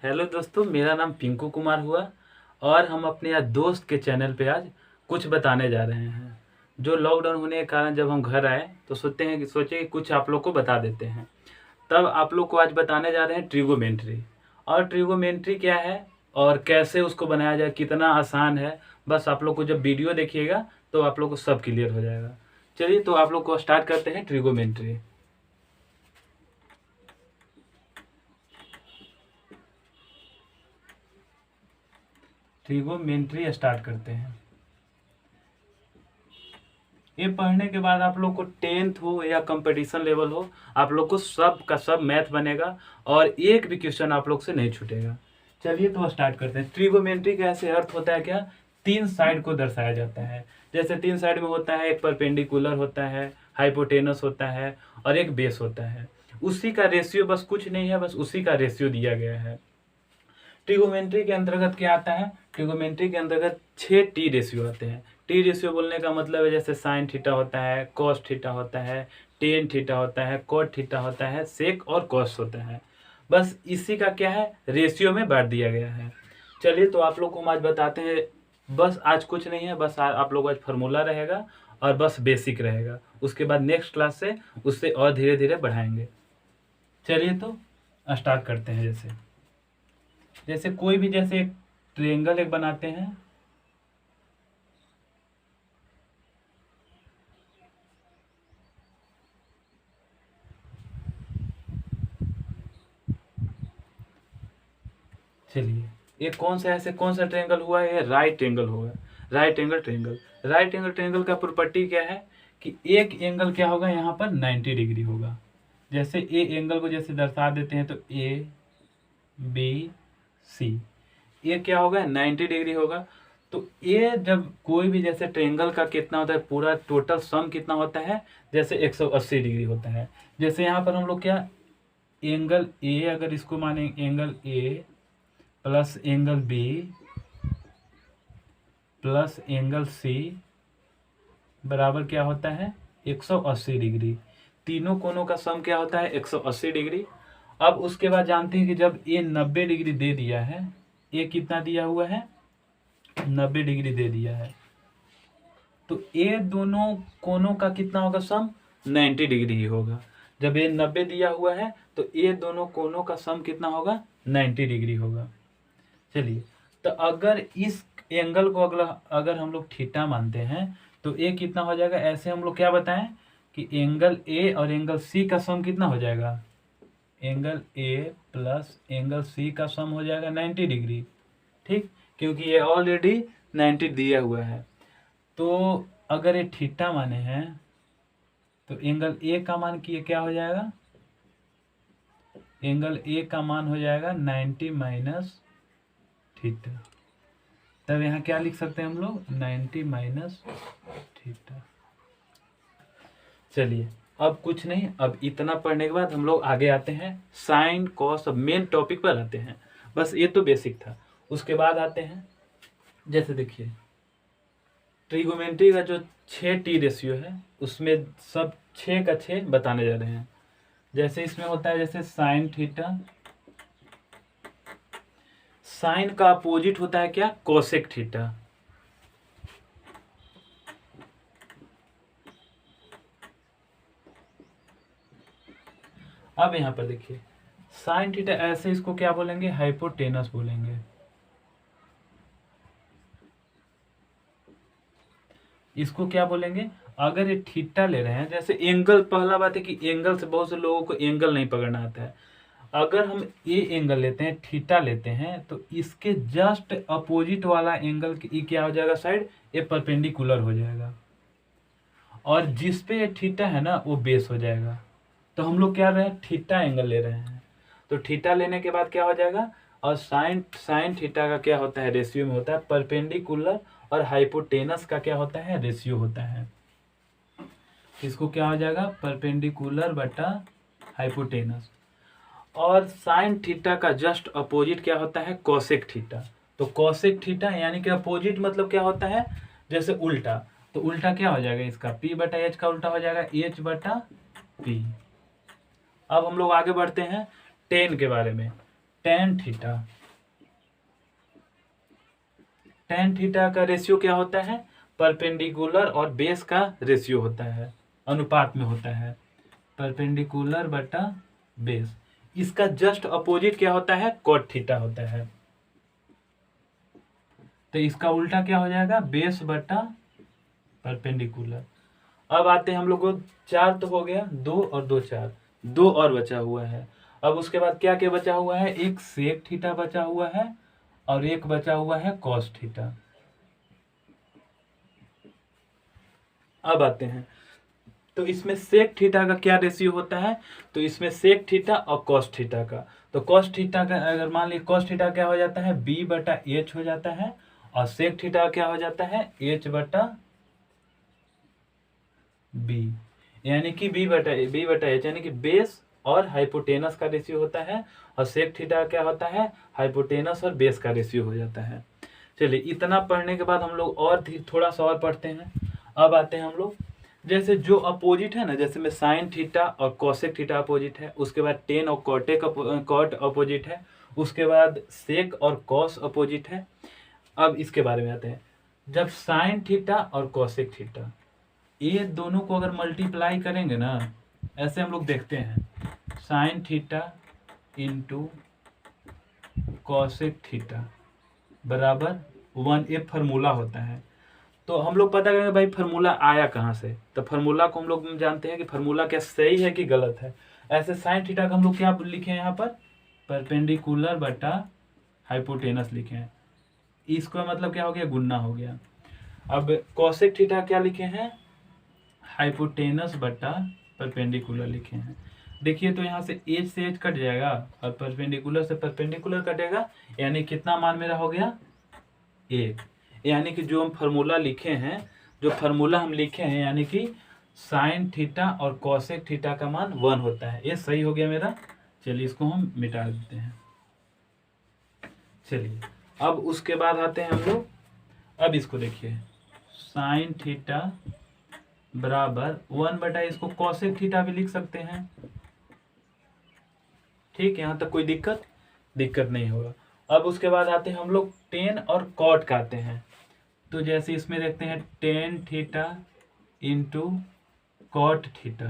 Hello दोस्तों, मेरा नाम पिंकू कुमार हुआ और हम अपने आज दोस्त के चैनल पे आज कुछ बताने जा रहे हैं। जो लॉकडाउन होने के कारण जब हम घर आए तो सोचे कि कुछ आप लोग को बता देते हैं। तब आप लोग को आज बताने जा रहे हैं ट्रिगोमेंट्री। और ट्रिगोमेंट्री क्या है और कैसे उसको बनाया जाए, कितना आसान है। बस आप लोग को जब वीडियो देखिएगा तो आप लोग को सब क्लियर हो जाएगा। चलिए तो आप लोग को स्टार्ट करते हैं ट्रिगोमेंट्री। ट्रिगोमेंट्री स्टार्ट करते हैं। ये पढ़ने के बाद आप लोग को 10th हो या कंपटीशन लेवल हो, आप लोग को सब का सब मैथ बनेगा और एक भी क्वेश्चन आप लोग से नहीं छूटेगा। चलिए तो स्टार्ट करते हैं। ट्रिगोमेंट्री का ऐसे अर्थ होता है क्या, तीन साइड को दर्शाया जाता है। जैसे तीन साइड में होता है, एक परपेंडिकुलर होता है, हाइपोटेनस होता है और एक बेस होता है। उसी का रेशियो, बस कुछ नहीं है, बस उसी का रेशियो दिया गया है। ट्रिगोमेंट्री के अंतर्गत क्या आता है, ट्रिगोमेंट्री के अंतर्गत 6 टी रेशियो आते हैं। टी रेशियो बोलने का मतलब है जैसे साइन थीटा होता है, कॉस थीटा होता है, टेन थीटा होता है, कोट थीटा होता है, सेक और कॉस होता है। बस इसी का क्या है, रेशियो में बांट दिया गया है। चलिए तो आप लोग को हम आज बताते हैं। बस आज कुछ नहीं है, बस आप लोग आज फार्मूला रहेगा और बस बेसिक रहेगा। उसके बाद नेक्स्ट क्लास से उससे और धीरे धीरे बढ़ाएंगे। चलिए तो स्टार्ट करते हैं। जैसे कोई भी जैसे एक ट्रायंगल एक बनाते हैं। चलिए, ये कौन सा ट्रायंगल हुआ है, ये राइट एंगल होगा। Right angle triangle. Right angle triangle का प्रॉपर्टी क्या है कि एक एंगल क्या होगा, यहाँ पर 90 डिग्री होगा। जैसे ए एंगल को जैसे दर्शा देते हैं तो ए बी सी, ये क्या होगा 90 डिग्री होगा। तो ये जब कोई भी जैसे ट्रायंगल का कितना होता है, पूरा टोटल सम कितना होता है, जैसे 180 डिग्री होता है। जैसे यहाँ पर हम लोग क्या, एंगल ए अगर इसको माने angle A plus angle B plus angle C बराबर क्या होता है 180 डिग्री। तीनों कोनों का सम क्या होता है 180 डिग्री। अब उसके बाद जानते हैं कि जब ये 90 डिग्री दे दिया है, ये कितना दिया हुआ है 90 डिग्री दे दिया है, तो ये दोनों कोनों का कितना होगा सम 90 डिग्री ही होगा। जब ये 90 दिया हुआ है तो ये दोनों कोनों का सम कितना होगा 90 डिग्री होगा। चलिए, तो अगर इस एंगल को अगर हम लोग थीटा मानते हैं तो ये कितना हो जाएगा, ऐसे हम लोग क्या बताएं कि एंगल ए और एंगल सी का सम कितना हो जाएगा, angle A plus angle C का सम हो जाएगा 90 डिग्री। ठीक, क्योंकि ये ऑलरेडी 90 दिया हुआ है। तो अगर ये थीटा माने हैं तो एंगल ए का मान की क्या हो जाएगा, एंगल ए का मान हो जाएगा 90 माइनस थीटा। तब यहाँ क्या लिख सकते हैं हम लोग 90 माइनस थीटा। चलिए, अब कुछ नहीं, अब इतना पढ़ने के बाद हम लोग आगे आते हैं साइन कॉस, अब मेन टॉपिक पर आते हैं। बस ये तो बेसिक था। उसके बाद आते हैं, जैसे देखिए ट्रिगोमेंट्री का जो 6 टी रेशियो है उसमें सब 6 का 6 बताने जा रहे हैं। जैसे इसमें होता है जैसे साइन थीटा, साइन का अपोजिट होता है क्या कोसेक थीटा। अब यहां पर देखिए साइन थीटा, ऐसे इसको क्या बोलेंगे हाइपोटेनस बोलेंगे। इसको क्या बोलेंगे, अगर ये थीटा ले रहे हैं, जैसे एंगल, पहला बात है कि एंगल से बहुत से लोगों को एंगल नहीं पकड़ना आता है। अगर हम ये एंगल लेते हैं, थीटा लेते हैं, तो इसके जस्ट अपोजिट वाला एंगल ये क्या हो जाएगा साइड, ये परपेंडिकुलर हो जाएगा और जिस पे ये थीटा है ना वो बेस हो जाएगा। तो हम लोग क्या रहे हैं, थीटा एंगल ले रहे हैं। तो थीटा लेने के बाद क्या हो जाएगा, और साइन थीटा का क्या होता है रेशियो में होता है, परपेंडिकुलर और हाइपोटेनस का क्या होता है रेशियो होता है। इसको क्या हो जाएगा परपेंडिकुलर बटा हाइपोटेनस। और साइन थीटा का जस्ट अपोजिट क्या होता है कोसेक थीटा। तो कोसेक थीटा यानी कि अपोजिट मतलब क्या होता है, जैसे उल्टा, तो उल्टा क्या हो जाएगा इसका, पी बटा एच का उल्टा हो जाएगा एच बटा पी। अब हम लोग आगे बढ़ते हैं टेन के बारे में। Tan theta. टेन थीटा का रेशियो क्या होता है? परपेंडिकुलर और बेस का रेशियो होता है, अनुपात में होता है, परपेंडिकुलर बटा बेस। इसका जस्ट अपोजिट क्या होता है? कॉट थीटा होता है। तो इसका उल्टा क्या हो जाएगा? बेस बटा परपेंडिकुलर। अब आते हैं हम लोग को, 4 तो हो गया, 2 और 2 4, 2 और बचा हुआ है। अब उसके बाद क्या क्या बचा हुआ है? एक सेक थीटा बचा हुआ है और एक बचा हुआ है कॉस थीटा। अब आते हैं, तो इसमें सेक थीटा का क्या रेशियो होता है? तो इसमें सेक थीटा और कॉस थीटा का, तो कॉस थीटा का अगर मान लीजिए कॉस थीटा क्या हो जाता है? बी बटा एच हो जाता है, और सेक थीटा क्या हो जाता है? एच बटा बी, यानी कि बी बटा एच, यानी कि बेस और हाइपोटेनस का रेशियो होता है, और सेक थीटा क्या होता है? हाइपोटेनस और बेस का रेशियो हो जाता है। चलिए, इतना पढ़ने के बाद हम लोग और थोड़ा सा और पढ़ते हैं। अब आते हैं हम लोग, जैसे जो अपोजिट है ना, जैसे में साइन थीटा और कोसेक थीटा अपोजिट है, उसके बाद टेन और कॉट अपोजिट है, उसके बाद सेक और कॉस अपोजिट है। अब इसके बारे में आते हैं, जब साइन थीटा और कोसेक थीटा ये दोनों को अगर मल्टीप्लाई करेंगे ना, ऐसे हम लोग देखते हैं, sign theta into cosec theta बराबर 1, एक फार्मूला होता है। तो हम लोग पता करेंगे भाई फार्मूला आया कहाँ से, तो फार्मूला को हम लोग जानते हैं कि फार्मूला क्या सही है कि गलत है। ऐसे साइन थीटा का हम लोग क्या लिखे हैं यहाँ पर? परपेंडिकुलर बटा हाइपोटेनस लिखे हैं, इसका मतलब क्या हो गया? गुणा हो गया। अब कॉसेक थीटा क्या लिखे हैं? हाइपोटेनस बटा परपेंडिकुलर लिखे हैं। देखिए, तो यहाँ से एच से एच कट जाएगा और परपेंडिकुलर से परपेंडिकुलर कटेगा, यानी कितना मान मेरा हो गया? 1। यानी कि जो हम फार्मूला लिखे हैं, जो फार्मूला हम लिखे हैं, यानी कि साइन थीटा और कॉसेक थीटा का मान 1 होता है। ये सही हो गया मेरा। चलिए, इसको हम मिटा देते हैं। चलिए, अब उसके बाद आते हैं हम लोग, अब इसको देखिए, साइन थीटा बराबर 1 बटा, इसको कॉसेक थीटा भी लिख सकते हैं। ठीक, यहाँ तक कोई दिक्कत नहीं होगा। अब उसके बाद आते हैं हम लोग टेन और कॉट का आते हैं। तो जैसे इसमें देखते हैं tan theta into cot theta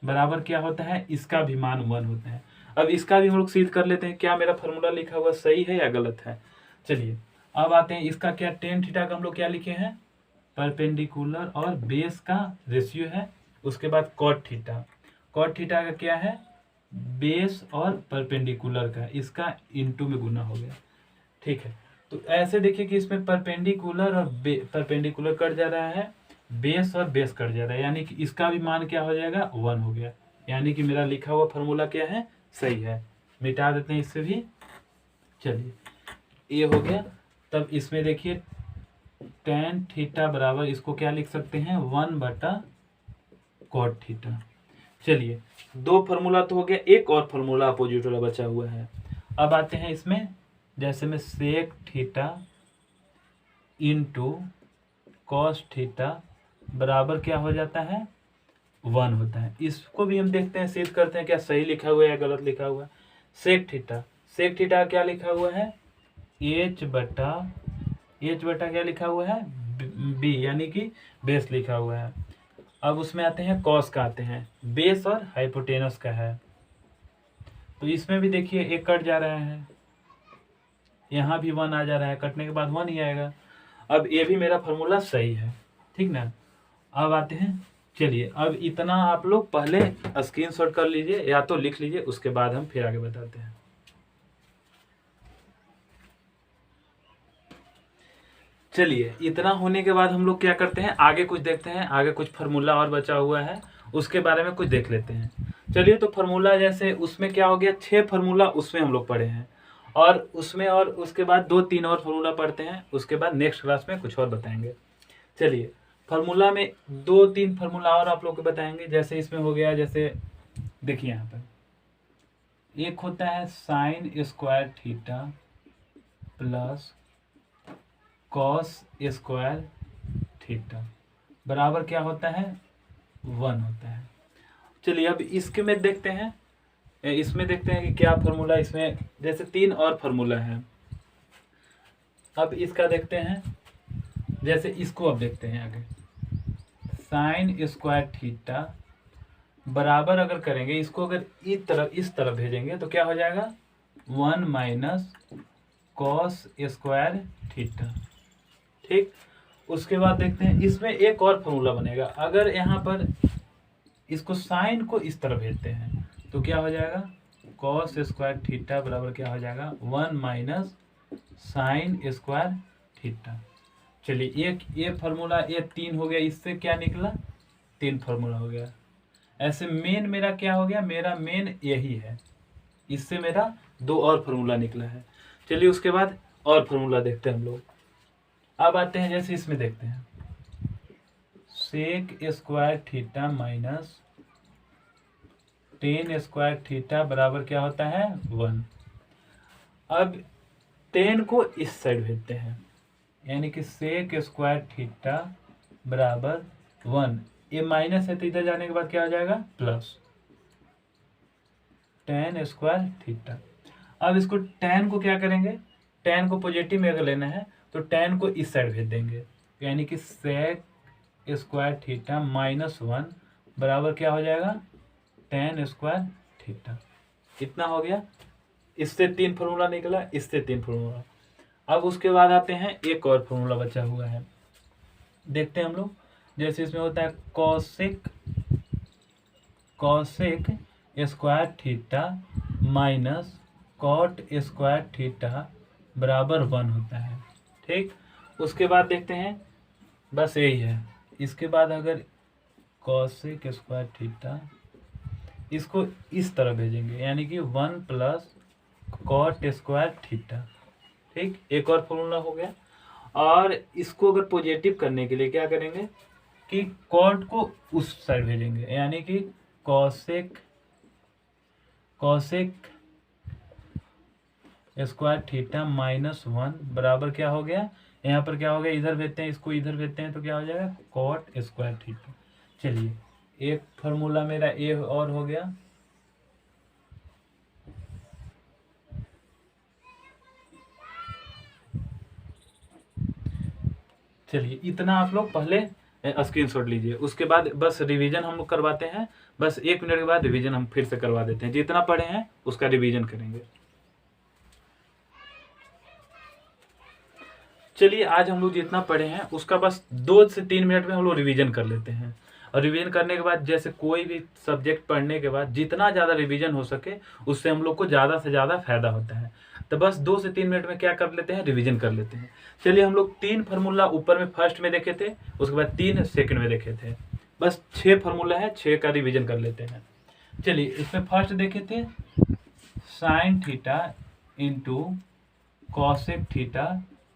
बराबर क्या होता है? इसका भी मान 1 होता है। अब इसका भी हम लोग सिद्ध कर लेते हैं, क्या मेरा फार्मूला लिखा हुआ सही है या गलत है। चलिए, अब आते हैं इसका क्या, टेन थीटा का हम लोग क्या लिखे हैं? परपेंडिकुलर और बेस का रेशियो है। उसके बाद कॉट थीटा, कॉट थीटा का क्या है? बेस और परपेंडिकुलर का, इसका इनटू में गुना हो गया। ठीक है, तो ऐसे देखिए कि इसमें परपेंडिकुलर और परपेंडिकुलर कट जा रहा है, बेस और बेस कट जा रहा है, यानी कि इसका भी मान क्या हो जाएगा? 1 हो गया। यानी कि मेरा लिखा हुआ फार्मूला क्या है? सही है। मिटा देते हैं इससे भी। चलिए, ये हो गया। तब इसमें देखिए टेन थीटा बराबर, इसको क्या लिख सकते हैं? 1 बटा कॉट थीटा। चलिए, 2 फार्मूला तो हो गया, एक और फार्मूला अपोजिट वाला बचा हुआ है। अब आते हैं इसमें, जैसे में sec theta into cos theta बराबर क्या हो जाता है? 1 होता है। इसको भी हम देखते हैं, सिद्ध करते हैं क्या सही लिखा हुआ है या गलत लिखा हुआ है। सेक थीटा क्या लिखा हुआ है? एच बटा क्या लिखा हुआ है? बी, यानी कि बेस लिखा हुआ है। अब उसमें आते हैं कॉस का, आते हैं बेस और हाइपोटेनस का है। तो इसमें भी देखिए एक कट जा रहा है, यहाँ भी 1 आ जा रहा है, कटने के बाद 1 ही आएगा। अब ये भी मेरा फार्मूला सही है, ठीक ना। अब आते हैं, चलिए अब इतना आप लोग पहले स्क्रीनशॉट कर लीजिए या तो लिख लीजिए, उसके बाद हम फिर आगे बताते हैं। चलिए, इतना होने के बाद हम लोग क्या करते हैं, आगे कुछ देखते हैं, आगे कुछ फार्मूला और बचा हुआ है, उसके बारे में कुछ देख लेते हैं। चलिए, तो फार्मूला जैसे उसमें क्या हो गया, 6 फार्मूला उसमें हम लोग पढ़े हैं, और उसमें और उसके बाद 2-3 और फार्मूला पढ़ते हैं, उसके बाद नेक्स्ट क्लास में कुछ और बताएंगे। चलिए, फार्मूला में 2-3 फार्मूला और आप लोग को बताएंगे। जैसे इसमें हो गया, जैसे देखिए यहाँ पर एक होता है sign square theta plus cos square theta बराबर क्या होता है? 1 होता है। चलिए, अब इसके में देखते हैं, इसमें देखते हैं कि क्या फार्मूला, इसमें जैसे 3 और फार्मूला है। अब इसका देखते हैं, जैसे इसको अब देखते हैं आगे, साइन स्क्वायर थीटा बराबर अगर करेंगे इसको, अगर इस तरफ भेजेंगे तो क्या हो जाएगा, 1 माइनस कॉस स्क्वायर थीटा। ठीक, उसके बाद देखते हैं इसमें एक और फॉर्मूला बनेगा। अगर यहाँ पर इसको साइन को इस तरफ भेजते हैं तो क्या हो जाएगा, कॉस स्क्वायर थीटा बराबर क्या हो जाएगा, 1 माइनस साइन स्क्वायर थीटा। चलिए एक ये फार्मूला, ये 3 हो गया, इससे क्या निकला, 3 फार्मूला हो गया। ऐसे मेन मेरा क्या हो गया, मेरा मेन यही है, इससे मेरा 2 और फार्मूला निकला है। चलिए उसके बाद और फार्मूला देखते हैं हम लोग। अब आते हैं, जैसे इसमें देखते हैं sec square theta minus tan square theta बराबर क्या होता है, 1। अब 10 को इस साइड भेजते हैं, यानी कि सेक स्क्वायर थीटा बराबर 1। ये माइनस है तो इधर जाने के बाद क्या हो जाएगा, प्लस टेन स्क्वायर थीटा। अब इसको tan को क्या करेंगे, tan को पॉजिटिव में अगर लेना है तो tan को इस साइड भेज देंगे, यानी कि सेक स्क्वायर थीटा माइनस 1 बराबर क्या हो जाएगा, tan स्क्वायर थीटा। कितना हो गया, इससे 3 फार्मूला निकला, इससे 3 फार्मूला। अब उसके बाद आते हैं, एक और फार्मूला बचा हुआ है, देखते हैं हम लोग। जैसे इसमें होता है cosec square theta minus cot square theta बराबर 1 होता है। ठीक, उसके बाद देखते हैं, बस यही है। इसके बाद अगर कॉसेक स्क्वायर थीटा इसको इस तरह भेजेंगे, यानी कि 1 प्लस कॉट स्क्वायर थीटा। ठीक, एक और फॉर्मूला हो गया। और इसको अगर पॉजिटिव करने के लिए क्या करेंगे कि कॉट को उस साइड भेजेंगे, यानी कि कॉसेक स्क्वायर थीटा माइनस 1 बराबर क्या हो गया, यहाँ पर क्या हो गया, इधर भेजते हैं, इसको इधर भेजते हैं तो क्या हो जाएगा, कॉट स्क्वायर थीटा। चलिए एक फार्मूला मेरा ये और हो गया। चलिए इतना आप लोग पहले स्क्रीनशॉट लीजिए, उसके बाद बस रिवीजन हम लोग करवाते हैं। बस 1 मिनट के बाद रिवीजन हम फिर से करवा देते हैं, जितना पढ़े हैं उसका रिवीजन करेंगे। चलिए आज हम लोग जितना पढ़े हैं उसका बस 2 से 3 मिनट में हम लोग रिवीजन कर लेते हैं। और रिवीजन करने के बाद, जैसे कोई भी सब्जेक्ट पढ़ने के बाद जितना ज़्यादा रिवीजन हो सके उससे हम लोग को ज़्यादा से ज़्यादा फायदा होता है। तो बस 2 से 3 मिनट में क्या कर लेते हैं, रिवीजन कर लेते हैं। चलिए हम लोग 3 फार्मूला ऊपर में फर्स्ट में देखे थे, उसके बाद 3 सेकंड में देखे थे। बस 6 फार्मूला है, 6 का रिवीजन कर लेते हैं। चलिए इसमें फर्स्ट देखे थे sine theta into cosec theta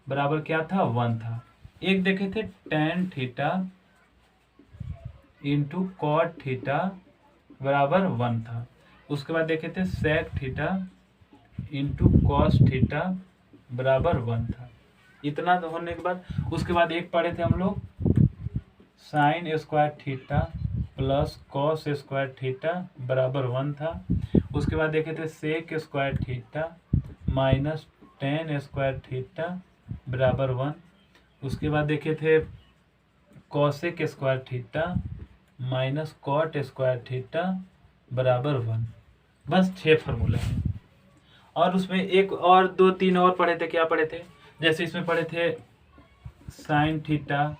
बराबर क्या था, 1 था। एक देखे थे tan theta into cot theta बराबर 1 था। उसके बाद देखे थे sec theta into cos theta बराबर 1 था। इतना होने के बाद उसके बाद एक पढ़े थे हम लोग sine square theta plus cos square theta बराबर 1 था। उसके बाद देखे थे sec square theta minus tan square theta बराबर 1। उसके बाद देखे थे cosec square theta minus cot square theta बराबर 1। बस 6 फार्मूला हैं। और उसमें एक और 2-3 और पढ़े थे। क्या पढ़े थे, जैसे इसमें पढ़े थे साइन थीटा,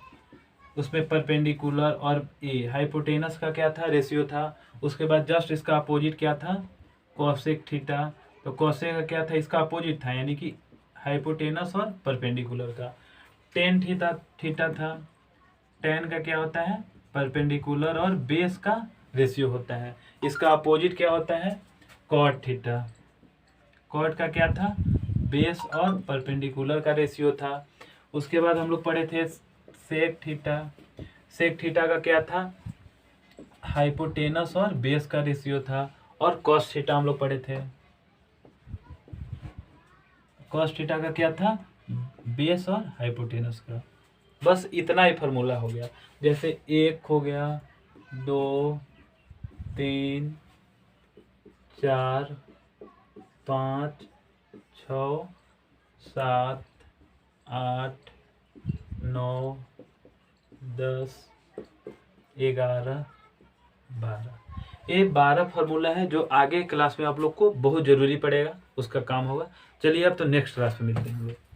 उसमें परपेंडिकुलर और ए हाइपोटेनस का क्या था, रेशियो था। उसके बाद जस्ट इसका अपोजिट क्या था, कॉसेक थीटा। तो कॉसेक का क्या था, इसका अपोजिट था, यानी कि हाइपोटेनस और परपेंडिकुलर का। टेन थीटा था। टेन का क्या होता है, परपेंडिकुलर और बेस का रेशियो होता है। इसका अपोजिट क्या होता है, कॉट थीटा। कॉट का क्या था, बेस और परपेंडिकुलर का रेशियो था। उसके बाद हम लोग पढ़े थे सेक थीटा। सेक थीटा का क्या था, हाइपोटेनस और बेस का रेशियो था। और कॉस थीटा हम लोग पढ़े थे। कॉस थीटा का क्या था, बेस और हाइपोटेनस का। बस इतना ही फार्मूला हो गया। जैसे 1 हो गया, 2, 3, 4 5 6 7 8 9 10 11 12। ये 12 फार्मूला है जो आगे क्लास में आप लोग को बहुत ज़रूरी पड़ेगा, उसका काम होगा। चलिए अब तो नेक्स्ट क्लास में मिलते हैं हम लोग।